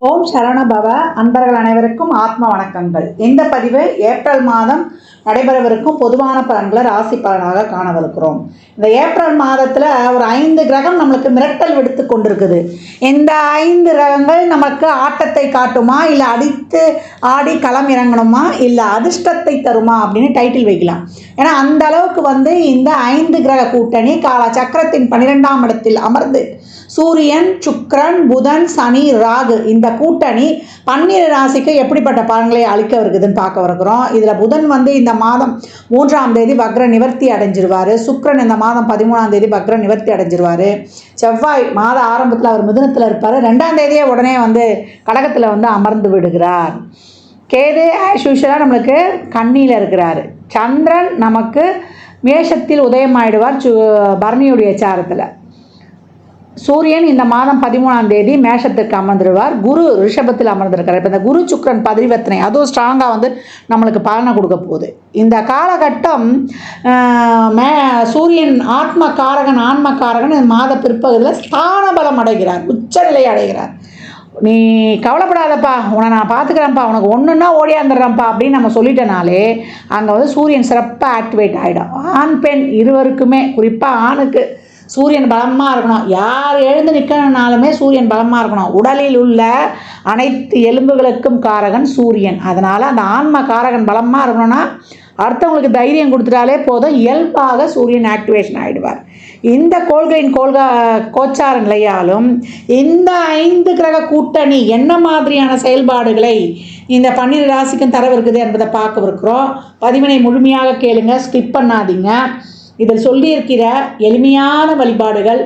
ஓம் சரவணபவ அன்பர்கள் அனைவருக்கும் ஆத்ம வணக்கங்கள். இந்த பதிவு ஏப்ரல் மாதம் நடைபெறவிருக்கும் பொதுவான பலன்களை ராசி பலனாக காணவிருக்கிறோம். இந்த ஏப்ரல் மாதத்தில் ஒரு 5 கிரகம் நம்மளுக்கு மிரட்டல் விடுத்து கொண்டிருக்குது. இந்த 5 கிரகங்கள் நமக்கு ஆட்டத்தை காட்டுமா, இல்லை அடித்து ஆடி களம் இறங்கணுமா, இல்லை அதிர்ஷ்டத்தை தருமா அப்படின்னு டைட்டில் வைக்கலாம். ஏன்னா அந்த அளவுக்கு இந்த 5 கிரக கூட்டணி கால சக்கரத்தின் 12ஆம் இடத்தில் அமர்ந்து சூரியன், சுக்கிரன், புதன், சனி, ராகு இந்த கூட்டணி 12 ராசிக்கு எப்படிப்பட்ட பலன்களை அளிக்க இருக்குதுன்னு பார்க்க இருக்கிறோம். இதில் புதன் இந்த மாதம் 3ஆம் தேதி வக்ர நிவர்த்தி அடைஞ்சிருவார். சுக்கிரன் இந்த மாதம் 13ஆம் தேதி வக்ர நிவர்த்தி அடைஞ்சிருவார். செவ்வாய் மாத ஆரம்பத்தில் அவர் மிதுனத்தில் இருப்பார். 2ஆம் தேதியே உடனே கடகத்தில் அமர்ந்து விடுகிறார். கேது ஆஸ் யூஷுவலாக நம்மளுக்கு கன்னியில் இருக்கிறார். சந்திரன் நமக்கு மேஷத்தில் உதயமாயிடுவார் பரணியுடைய சாரத்தில். சூரியன் இந்த மாதம் 13ஆம் தேதி மேஷத்துக்கு அமர்ந்துடுவார். குரு ரிஷபத்தில் அமர்ந்திருக்கிறார். இப்போ இந்த குரு சுக்கிரன் பரிவர்த்தனை அதுவும் ஸ்ட்ராங்காக நம்மளுக்கு பலனை கொடுக்க போகுது. இந்த காலகட்டம் சூரியன் ஆத்ம காரகன் ஆன்ம காரகன் இந்த மாத பிற்பகுதியில் ஸ்தான பலம் அடைகிறார், உச்சநிலை அடைகிறார். நீ கவலைப்படாதப்பா, உன்னை நான் பார்த்துக்கிறேன்ப்பா, உனக்கு ஒன்றுன்னா ஓடியாந்துடுறேன்ப்பா அப்படின்னு நம்ம சொல்லிட்டனாலே அங்கே சூரியன் சிறப்பாக ஆக்டிவேட் ஆகிடும். ஆண் பெண் இருவருக்குமே, குறிப்பாக ஆணுக்கு சூரியன் பலமாக இருக்கணும். யார் எழுந்து நிற்கணுனாலுமே சூரியன் பலமாக இருக்கணும். உடலில் உள்ள அனைத்து எலும்புகளுக்கும் காரகன் சூரியன். அதனால் அந்த ஆன்ம காரகன் பலமாக இருக்கணும்னா அடுத்தவங்களுக்கு தைரியம் கொடுத்துட்டாலே போதும், இயல்பாக சூரியன் ஆக்டிவேஷன் ஆகிடுவார். இந்த கோள்களின் கோச்சார நிலையாலும் இந்த 5 கிரக கூட்டணி என்ன மாதிரியான செயல்பாடுகளை இந்த 12 ராசிக்கும் தரவிருக்குது என்பதை பார்க்கவிருக்கிறோம். பதிவினை முழுமையாக கேளுங்க, ஸ்கிப் பண்ணாதீங்க. இதில் சொல்லியிருக்கிற எளிமையான வழிபாடுகள்,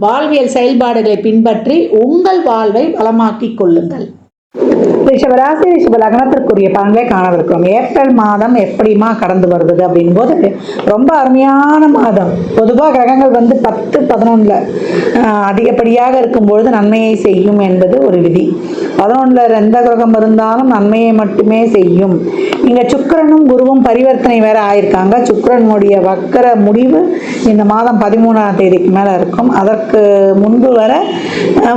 வாழ்வியல் செயல்பாடுகளை பின்பற்றி உங்கள் வாழ்வை வளமாக்கிக் கொள்ளுங்கள். ரிஷபராசி ரிஷப லக்னத்திற்குரிய பலன்களை காணவிருக்கிறோம். ஏப்ரல் மாதம் எப்படிமா கடந்து வருது அப்படின் போது ரொம்ப அருமையான மாதம். பொதுவாக கிரகங்கள் 10, 11 அதிகப்படியாக இருக்கும்பொழுது நன்மையை செய்யும் என்பது ஒரு விதி. 11 எந்த கிரகம் இருந்தாலும் நன்மையை மட்டுமே செய்யும். இங்கே சுக்கிரனும் குருவும் பரிவர்த்தனை வேற ஆயிருக்காங்க. சுக்கிரனுடைய வக்கர முடிவு இந்த மாதம் 13ஆம் தேதிக்கு மேலே இருக்கும். அதற்கு முன்பு வர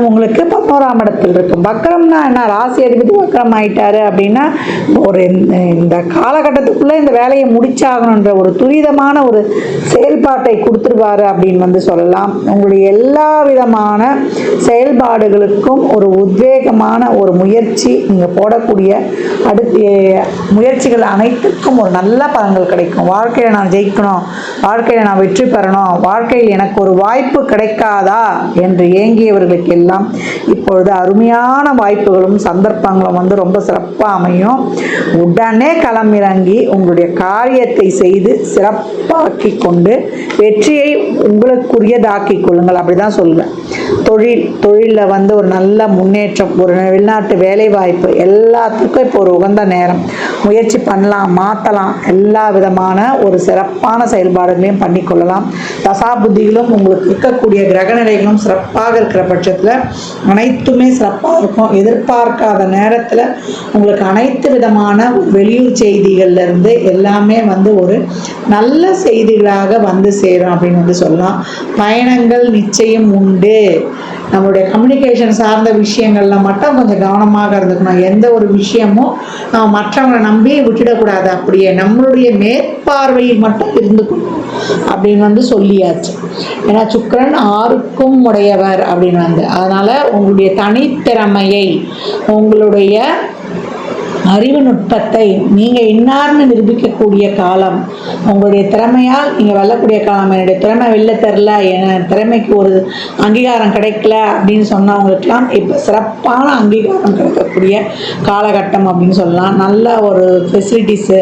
உங்களுக்கு 11ஆம் இடத்தில் இருக்கும். வக்கரம்னா என்ன? ராசி அதிபதி வக்கரம் ஆயிட்டாரு அப்படின்னா ஒரு இந்த காலகட்டத்துக்குள்ளே இந்த வேலையை முடிச்சாகணுன்ற ஒரு துரிதமான ஒரு செயல்பாட்டை கொடுத்துருவாரு அப்படின்னு சொல்லலாம். உங்களுடைய எல்லா விதமான செயல்பாடுகளுக்கும் ஒரு உத்வேகமான ஒரு முயற்சி, நீங்கள் போடக்கூடிய அடுத்த முயற்சிகள் அனைத்துக்கும் ஒரு நல்ல பலன்கள் கிடைக்கும். வாழ்க்கையில் நான் ஜெயிக்கணும், வாழ்க்கையில் நான் வெற்றி பெறணும், வாழ்க்கையில் எனக்கு ஒரு வாய்ப்பு கிடைக்காதா என்று ஏங்கியவர்களுக்கு எல்லாம் இப்பொழுது அருமையான வாய்ப்புகளும் சந்தர்ப்பங்களும் ரொம்ப சிறப்பாக அமையும். உடனே களமிறங்கி உங்களுடைய காரியத்தை செய்து சிறப்பாக்கி கொண்டு வெற்றியை உங்களுக்குரியதாக்கி கொள்ளுங்கள். அப்படிதான் சொல்லுவேன். தொழிலில் ஒரு நல்ல முன்னேற்றம், ஒரு வெளிநாட்டு வேலை வாய்ப்பு எல்லாத்துக்கும் இப்போ ஒரு உகந்த நேரம். முயற்சி பண்ணலாம், மாற்றலாம், எல்லா விதமான ஒரு சிறப்பான செயல்பாடுகளையும் பண்ணிக்கொள்ளலாம். தசாபுத்திகளும் உங்களுக்கு இருக்கக்கூடிய கிரகநிலைகளும் சிறப்பாக இருக்கிற பட்சத்தில் அனைத்துமே சிறப்பாக இருக்கும். எதிர்பார்க்காத நேரத்தில் உங்களுக்கு அனைத்து விதமான வெளியூர் செய்திகள்லேருந்து எல்லாமே ஒரு நல்ல செய்திகளாக சேரும் அப்படின்னு சொல்லலாம். பயணங்கள் நிச்சயம் உண்டு. நம்மளுடைய கம்யூனிகேஷன் சார்ந்த விஷயங்கள்ல மட்டும் கொஞ்சம் கவனமாக இருந்துக்கணும். எந்த ஒரு விஷயமும் மற்றவங்களை நம்பி விட்டுடக்கூடாது. அப்படியே நம்மளுடைய மேற்பார்வையில் மட்டும் இருந்துக்கணும் அப்படின்னு சொல்லியாச்சு. ஏன்னா சுக்கிரன் 6க்கும் உடையவர் அப்படின்னு அதனால உங்களுடைய தனித்திறமையை, உங்களுடைய அறிவு நுட்பத்தை நீங்கள் இன்னார்னு நிரூபிக்கக்கூடிய காலம். உங்களுடைய திறமையால் நீங்கள் வெல்லக்கூடிய காலம். என்னுடைய திறமை வெளில தெரில, என் திறமைக்கு ஒரு அங்கீகாரம் கிடைக்கல அப்படின்னு சொன்னவங்களுக்கெல்லாம் இப்போ சிறப்பான அங்கீகாரம் கிடைக்கக்கூடிய காலகட்டம் அப்படின்னு சொல்லலாம். நல்ல ஒரு ஃபெசிலிட்டிஸு,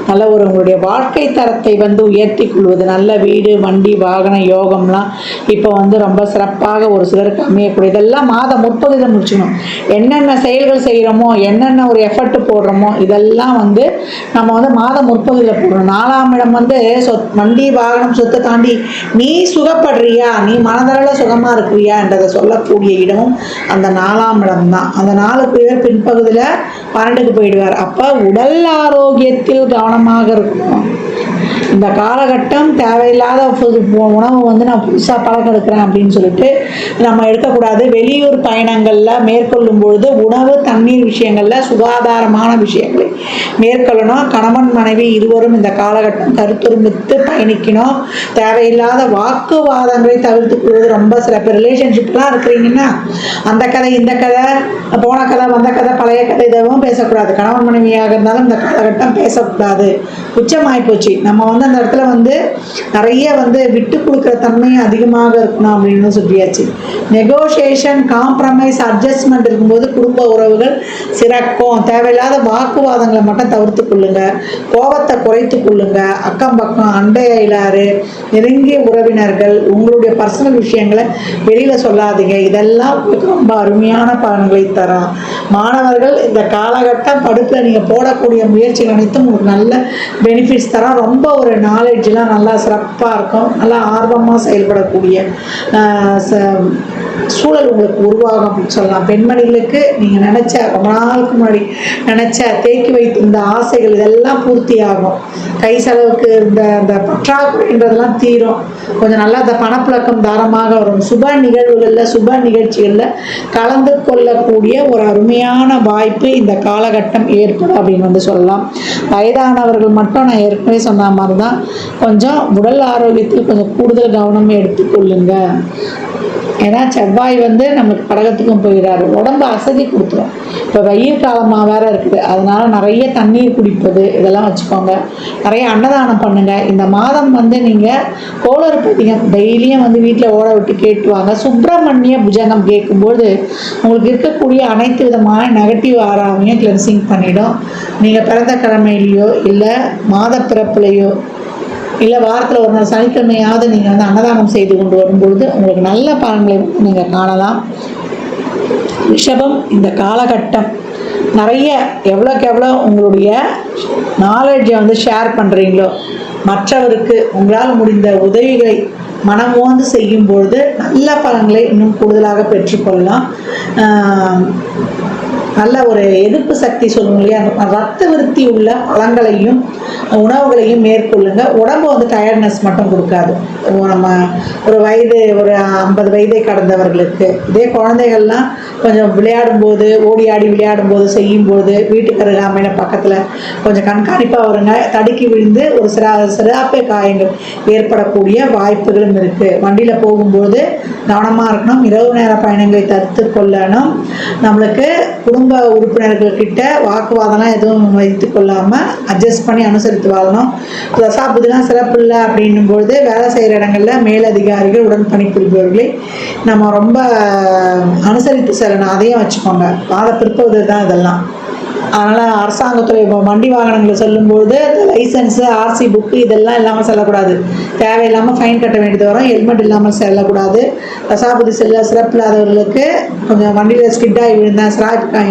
நல்ல ஒரு உங்களுடைய வாழ்க்கை தரத்தை உயர்த்தி கொள்வது, நல்ல வீடு, வண்டி, வாகன யோகம்லாம் இப்போ ரொம்ப சிறப்பாக ஒரு சிலருக்கு அமையக்கூடிய. இதெல்லாம் மாதம் 30 முடிச்சுக்கணும். என்னென்ன செயல்கள் செய்கிறோமோ, என்னென்ன ஒரு எஃபர்ட் போடுறோமோ இதெல்லாம் நம்ம மாதம் 30 போடுறோம். 4ஆம் இடம் வண்டி வாகனம் சொத்தை தாண்டி நீ சுகப்படுறியா, நீ மனதளவில் சுகமா இருக்கிறியா என்றதை சொல்லக்கூடிய இடமும் அந்த 4ஆம் இடம் தான். அந்த 4 பின்பகுதியில் 12க்கு போயிடுவார். அப்போ உடல் ஆரோக்கியத்தில் கவனமாக இருக்கணும். இந்த காலகட்டம் தேவையில்லாத உணவு வந்து நான் புதுசாக பழக்கம் எடுக்கிறேன் அப்படின்னு சொல்லிட்டு நம்ம எடுக்கக்கூடாது. வெளியூர் பயணங்களில் மேற்கொள்ளும் பொழுது உணவு தண்ணீர் விஷயங்களில் சுகாதாரமான விஷயங்களை மேற்கொள்ளணும். கணவன் மனைவி இருவரும் இந்த காலகட்டம் கருத்துரிமித்து பயணிக்கணும். தேவையில்லாத வாக்குவாதங்களை தவிர்த்து கொள்வது ரொம்ப சிறப்பு. ரிலேஷன்ஷிப்லாம் இருக்கிறீங்கன்னா அந்த கதை இந்த கதை போன கதை வந்த கதை பழைய கதை இதெல்லாம் பேசக்கூடாது. கணவன் மனைவியாக இருந்தாலும் இந்த காலகட்டம் பேசக்கூடாது. உச்சமாயிப்போச்சு. நம்ம வந்து அந்த இடத்துல வந்து நிறைய வந்து விட்டு கொடுக்குற தன்மையும் அதிகமாக இருக்கணும் அப்படின்னு சொல்லியாச்சு. நெகோசியேஷன், காம்ப்ரமைஸ், அட்ஜஸ்ட்மெண்ட் இருக்கும்போது குடும்ப உறவுகள் சிறக்கும். தேவையில்லாத வாக்குவாதங்களை மட்டும் தவிர்த்து கொள்ளுங்க. கோபத்தை குறைத்து கொள்ளுங்க. அக்கம் பக்கம் அண்டையிலாறு நெருங்கிய உறவினர்கள் உங்களுடைய பர்சனல் விஷயங்களை வெளியில் சொல்லாதீங்க. இதெல்லாம் ரொம்ப அருமையான பலன்களை தரும். மாணவர்கள் இந்த காலகட்டம் படிப்பில் நீங்கள் போடக்கூடிய முயற்சிகள் அனைத்தும் உங்களுக்கு நல்ல பெனிஃபிட்ஸ் தரும். ரொம்ப ஒரு நாலேஜ்லாம் நல்லா சிறப்பாக இருக்கும். நல்லா ஆர்வமாக செயல்படக்கூடிய சூழல் உங்களுக்கு உருவாகும் அப்படின்னு சொல்லலாம். பெண்மணிகளுக்கு நீங்கள் நினச்ச ரொம்ப நாளுக்கு முன்னாடி நினச்ச தேக்கி வைத்திருந்த ஆசைகள் இதெல்லாம் பூர்த்தி ஆகும். கை செலவுக்கு இந்த அந்த பற்றாக்குறைன்றதெல்லாம் தீரும். கொஞ்சம் நல்லா அந்த பணப்புழக்கம் தாரமாக வரும். சுப நிகழ்வுகளில் சுப நிகழ்ச்சிகளில் கலந்து கொள்ளக்கூடிய ஒரு அருமையான வாய்ப்பு இந்த காலகட்டம் ஏற்படும் அப்படின்னு வந்து சொல்லலாம். வயதானவர்கள் மட்டும் நான் ஏற்கனவே சொன்ன மாதிரி தான் கொஞ்சம் உடல் ஆரோக்கியத்தில் கொஞ்சம் கூடுதல் கவனம் எடுத்துக்கொள்ளுங்க. ஏன்னா செவ்வாய் வந்து நமக்கு கடகத்துக்கும் போயிடாரு. உடம்பு அசதி கொடுத்துரும். இப்போ வெயில் காலமாக வேற இருக்குது. அதனால நிறைய தண்ணீர் குடிப்பது இதெல்லாம் வச்சுக்கோங்க. நிறைய அன்னதானம் பண்ணுங்க. இந்த மாதம் வந்து நீங்கள் கோளறு பதிகம் டெய்லியும் வந்து வீட்டில் ஓட விட்டு கேட்டுவாங்க. சுப்பிரமணிய புஜங்கம் கேட்கும்போது உங்களுக்கு இருக்கக்கூடிய அனைத்து விதமான நெகட்டிவ் ஆறாமையும் கிளென்சிங் பண்ணிடும். நீங்கள் பிறந்த கிழமையிலையோ இல்லை மாத பிறப்புலையோ இல்லை வாரத்தில் ஒரு நாள் சனிக்கிழமையாவது நீங்கள் வந்து அன்னதானம் செய்து கொண்டு வரும்பொழுது உங்களுக்கு நல்ல பலன்களை நீங்கள் காணலாம். ரிஷபம், இந்த காலகட்டம் நிறைய எவ்வளோக்கு எவ்வளோ உங்களுடைய நாலேஜை வந்து ஷேர் பண்ணுறீங்களோ மற்றவருக்கு உங்களால் முடிந்த உதவிகளை மனமோந்து செய்யும்பொழுது நல்ல பலன்களை இன்னும் கூடுதலாக பெற்றுக்கொள்ளலாம். நல்ல ஒரு எதிர்ப்பு சக்தி சொல்லுவோம் இல்லையா, ரத்த விருத்தி உள்ள பழங்களையும் உணவுகளையும் மேற்கொள்ளுங்க. உடம்பு வந்து டயர்ட்னஸ் மட்டும் கொடுக்காது. நம்ம ஒரு 50 வயதை கடந்தவர்களுக்கு இதே குழந்தைகள்லாம் கொஞ்சம் விளையாடும்போது ஓடி ஆடி விளையாடும்போது செய்யும்போது வீட்டுக்கு அருகாமையில் பக்கத்தில் கொஞ்சம் கண்காணிப்பாக வருங்க. தடுக்கி விழுந்து ஒரு சிறாப்பை காயங்கள் ஏற்படக்கூடிய வாய்ப்புகளும் இருக்குது. வண்டியில் போகும்போது கவனமாக இருக்கணும். இரவு நேர பயணங்களை தடுத்து கொள்ளணும். நம்மளுக்கு குடும்ப உறுப்பினர்கள்கிட்ட வாக்குவாதம்லாம் எதுவும் வைத்து கொள்ளாமல் அட்ஜஸ்ட் பண்ணி அனுசரித்து வாழணும். தசாபுதிலாம் சிறப்பு இல்லை அப்படின்னும்போது வேலை செய்கிற இடங்களில் மேலதிகாரிகள் உடன் பணிபுரிபவர்களை நம்ம ரொம்ப அனுசரித்து செல்லணும். அதையும் வச்சுக்கோங்க. வாத பிற்பகுதி தான் இதெல்லாம். அதனால் அரசாங்கத்துறை வண்டி வாகனங்களை செல்லும்போது லைசன்ஸு ஆர்சி புக்கு இதெல்லாம் இல்லாமல் செல்லக்கூடாது. தேவையில்லாமல் ஃபைன் கட்ட வேண்டியது வரும். ஹெல்மெட் இல்லாமல் செல்லக்கூடாது. தசாபதி சிறப்பு இல்லாதவர்களுக்கு கொஞ்சம் வண்டியில் ஸ்கிட்டாகி விழுந்தேன், சிராய்ப்பு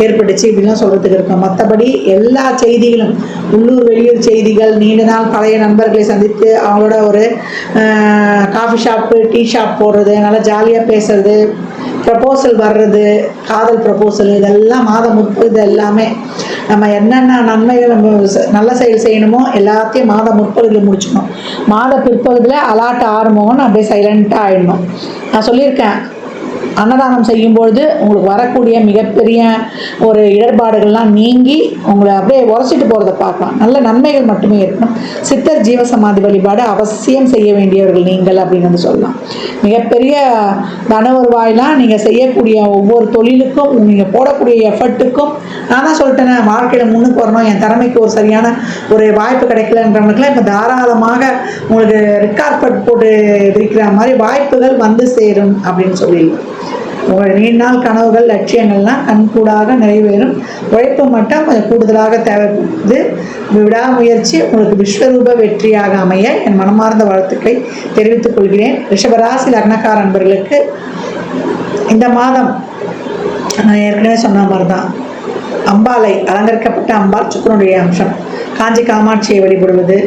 ஏற்பட்டுச்சு இப்படிலாம் சொல்கிறதுக்கு இருக்கும். மற்றபடி எல்லா செய்திகளும் உள்ளூர் வெளியூர் செய்திகள், நீண்ட நாள் பழைய நண்பர்களை சந்தித்து அவங்களோட ஒரு காஃபி ஷாப்பு டீ ஷாப் போடுறது, நல்லா ஜாலியாக பேசுறது, ப்ரப்போசல் வர்றது, காதல் ப்ரப்போசல் இதெல்லாம் மாதம் முற்பது எல்லாமே நம்ம என்னென்ன நன்மைகள் நம்ம நல்ல செயல் செய்யணுமோ எல்லாத்தையும் மாத முற்பகுதியில் முடிச்சுக்கணும். மாத பிற்பகுதியில் அலாட் ஆரம்பம்னு அப்படியே சைலண்ட்டாக ஆகிடணும். நான் சொல்லியிருக்கேன், அன்னதானம் செய்யும்பொழுது உங்களுக்கு வரக்கூடிய மிகப்பெரிய ஒரு இடர்பாடுகள்லாம் நீங்கி உங்களை அப்படியே உரைச்சிட்டு போகிறத பார்க்கலாம். நல்ல நன்மைகள் மட்டுமே இருக்கணும். சித்தர் ஜீவசமாதி வழிபாடு அவசியம் செய்ய வேண்டியவர்கள் நீங்கள் அப்படின்னு வந்து சொல்லலாம். மிகப்பெரிய தன வருவாயெலாம் நீங்கள் செய்யக்கூடிய ஒவ்வொரு தொழிலுக்கும் நீங்கள் போடக்கூடிய எஃபர்ட்டுக்கும் நான் தான் சொல்லிட்டேனே, வாழ்க்கையில் முன்னுக்கு வரணும், என் திறமைக்கு ஒரு சரியான ஒரு வாய்ப்பு கிடைக்கலன்றவங்களுக்குலாம் இப்போ தாராளமாக உங்களுக்கு ரிக்கார்ட் போட்டு விரிக்கிற மாதிரி வாய்ப்புகள் வந்து சேரும் அப்படின்னு சொல்லி உங்கள் நீண்ட நாள் கனவுகள் லட்சியங்கள்லாம் கண்கூடாக நிறைவேறும். உழைப்பு மட்டும் கொஞ்சம் கூடுதலாக தேவைப்படுது. விடாமுயற்சி உங்களுக்கு விஸ்வரூப வெற்றியாக அமைய என் மனமார்ந்த வாழ்த்துக்களை தெரிவித்துக் கொள்கிறேன். ரிஷபராசி லக்னக்கார நண்பர்களுக்கு இந்த மாதம் நான் ஏற்கனவே சொன்ன மாதிரி தான், அம்பாளை அலங்கரிக்கப்பட்ட அம்பாள் சுக்கிரனுடைய அம்சம் காஞ்சி காமாட்சியை வழிபடுவது,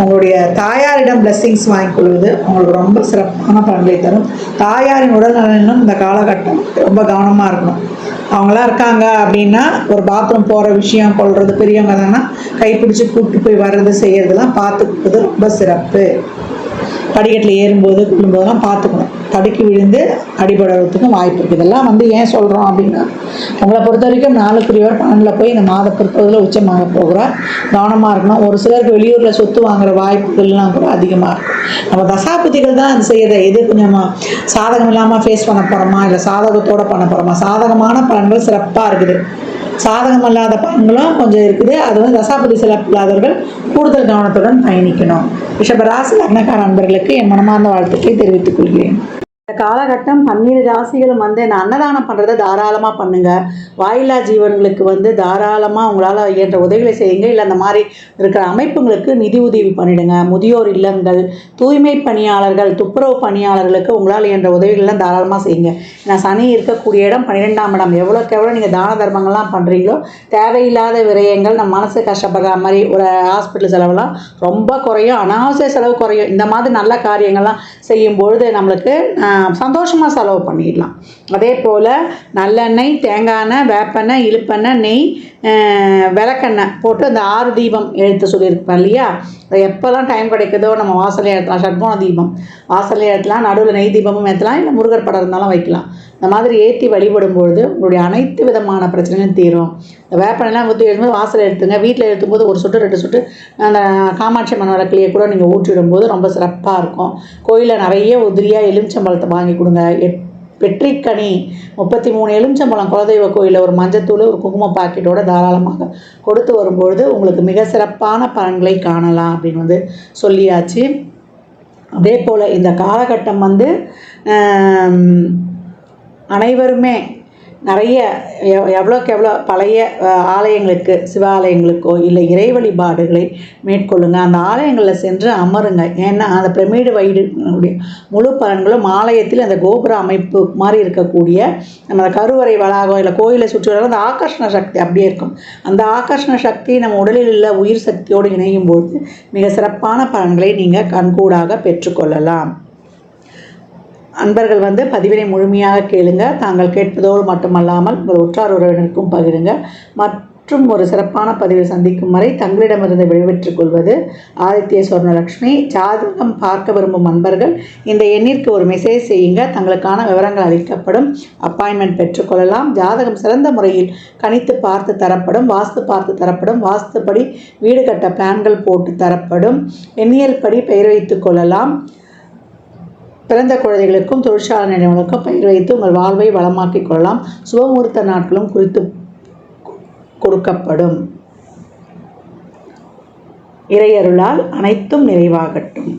உங்களுடைய தாயாரிடம் பிளெஸ்ஸிங்ஸ் வாங்கிக்கொள்வது உங்களுக்கு ரொம்ப சிறப்பான பலன்களை தரும். தாயாரின் உடல் நலனிலும் இந்த காலகட்டம் ரொம்ப கவனமாக இருக்கணும். அவங்களாம் இருக்காங்க அப்படின்னா ஒரு பாத்ரூம் போகிற விஷயம் கொள்வது, பெரியவங்க தானே கைப்பிடிச்சு கூப்பிட்டு போய் வர்றது செய்யறதெல்லாம் பார்த்துக்கிறது ரொம்ப சிறப்பு. படிக்கட்டில் ஏறும்போது கொள்ளும்போதெல்லாம் பார்த்துக்கணும். தடுக்கி விழுந்து அடிபடுறதுக்கும் வாய்ப்பு இருக்குது. இதெல்லாம் ஏன் சொல்கிறோம் அப்படின்னா, உங்களை பொறுத்த வரைக்கும் 4 12 போய் இந்த மாத பிற்பகுதியில் உச்சமாக போகிறார். கவனமாக இருக்கணும். ஒரு சிலருக்கு வெளியூரில் சொத்து வாங்குகிற வாய்ப்புகள்லாம் கூட அதிகமாக இருக்கும். நம்ம தசாபுத்திகள் தான் அது செய்யுது. எது கொஞ்சம் சாதகம் இல்லாமல் ஃபேஸ் பண்ண போகிறோமா, இல்லை சாதகத்தோடு பண்ண போகிறோமா. சாதகமான பலன்கள் சிறப்பாக இருக்குது, சாதகம் அல்லாத பலன்களும் கொஞ்சம் இருக்குது. அது தசாபதி சிறப்பில்லாதவர்கள் கூடுதல் கவனத்துடன் பயணிக்கணும். ரிஷபராசி லக்னக்கார நண்பர்களுக்கு என் மனமார்ந்த வாழ்த்துக்களை தெரிவித்துக் கொள்கிறேன். இந்த காலகட்டம் 12 ராசிகளும் இந்த அன்னதானம் பண்ணுறதை தாராளமாக பண்ணுங்கள். வாயில்லா ஜீவன்களுக்கு தாராளமாக உங்களால் இயன்ற உதவிகளை செய்யுங்க. இல்லை அந்த மாதிரி இருக்கிற அமைப்புங்களுக்கு நிதி உதவி பண்ணிவிடுங்க. முதியோர் இல்லங்கள், தூய்மை பணியாளர்கள், துப்புரவு பணியாளர்களுக்கு உங்களால் இயன்ற உதவிகள்லாம் தாராளமாக செய்யுங்க. ஏன்னா சனி இருக்கக்கூடிய இடம் 12ஆம் இடம். எவ்வளோக்கு எவ்வளோ நீங்கள் தான தர்மங்கள்லாம் பண்ணுறீங்களோ தேவையில்லாத விரயங்கள், நம்ம மனசு கஷ்டப்படுற மாதிரி ஒரு ஹாஸ்பிட்டல் செலவுலாம் ரொம்ப குறையும், அனாவசிய செலவு குறையும். இந்த மாதிரி நல்ல காரியங்கள்லாம் செய்யும்பொழுது நம்மளுக்கு சந்தோஷமாக செலவு பண்ணிடலாம். அதே போல் நல்லெண்ணெய், தேங்காய் எண்ணெய், வேப்பெண்ணெய், இழுப்பெண்ணெய், நெய், விளக்கெண்ணெய் போட்டு அந்த 6 தீபம் எழுத்து சொல்லியிருப்பேன் இல்லையா. அதை எப்போல்லாம் டைம் கிடைக்குதோ நம்ம வாசலே ஏற்றலாம். ஷட்கோண தீபம் வாசலே ஏற்றலாம், நடுவில் நெய் தீபமும் ஏற்றலாம், இல்லை முருகர் படம் இருந்தாலும் வைக்கலாம். இந்த மாதிரி ஏற்றி வழிபடும்பொழுது உங்களுடைய அனைத்து விதமான பிரச்சனைகளும் தீரும். இந்த வேப்பெண்ணெய்லாம் ஊற்றி எழுதும்போது வாசல் எடுத்துங்க. வீட்டில் எழுத்தும்போது 1 சொட்டு 2 சொட்டு அந்த காமாட்சி அம்மன் விளக்குலையே கூட நீங்கள் ஊற்றிடும்போது ரொம்ப சிறப்பாக இருக்கும். கோயிலில் நிறைய உதிரியாக எலுமிச்சம்பழத்தை வாங்கி கொடுங்க. வெற்றிக்கனி 33 எலுமிச்சம்பழம் குலதெய்வ கோயிலில் ஒரு மஞ்சத்தூள், ஒரு குங்குமம் பாக்கெட்டோட தாராளமாக கொடுத்து வரும்பொழுது உங்களுக்கு மிக சிறப்பான பலன்களை காணலாம் அப்படின்னு சொல்லியாச்சு. அதே போல் இந்த காலகட்டம் அனைவருமே நிறைய எவ்வளோக்கு எவ்வளோ பழைய ஆலயங்களுக்கு, சிவாலயங்களுக்கோ இல்லை இறை வழிபாடுகளை மேற்கொள்ளுங்க. அந்த ஆலயங்களில் சென்று அமருங்க. ஏன்னா அந்த பிரமிடு வைடுடைய முழு பலன்களும் ஆலயத்தில் அந்த கோபுர அமைப்பு மாதிரி இருக்கக்கூடிய நம்ம கருவறை வளாகம் இல்லை கோயிலை சுற்றி வர அந்த ஆகர்ஷண சக்தி அப்படியே இருக்கும். அந்த ஆகர்ஷண சக்தி நம்ம உடலில் உள்ள உயிர் சக்தியோடு இணையும் பொழுது மிக சிறப்பான பலன்களை நீங்கள் கண்கூடாக பெற்றுக்கொள்ளலாம். அன்பர்கள் பதிவினை முழுமையாக கேளுங்க. தாங்கள் கேட்பதோடு மட்டுமல்லாமல் உங்கள் உற்றார் உறவினருக்கும் பகிருங்க. மற்றும் ஒரு சிறப்பான பதிவில் சந்திக்கும் வரை தங்களிடமிருந்து விடைபெற்றுக் கொள்வது ஆதித்ய சொர்ணலக்ஷ்மி. ஜாதகம் பார்க்க விரும்பும் அன்பர்கள் இந்த எண்ணிற்கு ஒரு மெசேஜ் செய்யுங்க. தங்களுக்கான விவரங்கள் அளிக்கப்படும். அப்பாயின்மெண்ட் பெற்றுக்கொள்ளலாம். ஜாதகம் சிறந்த முறையில் கணித்து பார்த்து தரப்படும். வாஸ்து பார்த்து தரப்படும். வாஸ்துப்படி வீடு கட்ட பிளான்கள் போட்டு தரப்படும். எண்ணியல் படி பெயர் வைத்துக் கொள்ளலாம். பிறந்த குழந்தைகளுக்கும் தொழிற்சாலை நிறுவனங்களுக்கும் பெயர் வைத்து உங்கள் வாழ்வை வளமாக்கிக் கொள்ளலாம். சுபமுகூர்த்த நாட்களும் குறித்து கொடுக்கப்படும். இறையருளால் அனைத்தும் நிறைவாகட்டும்.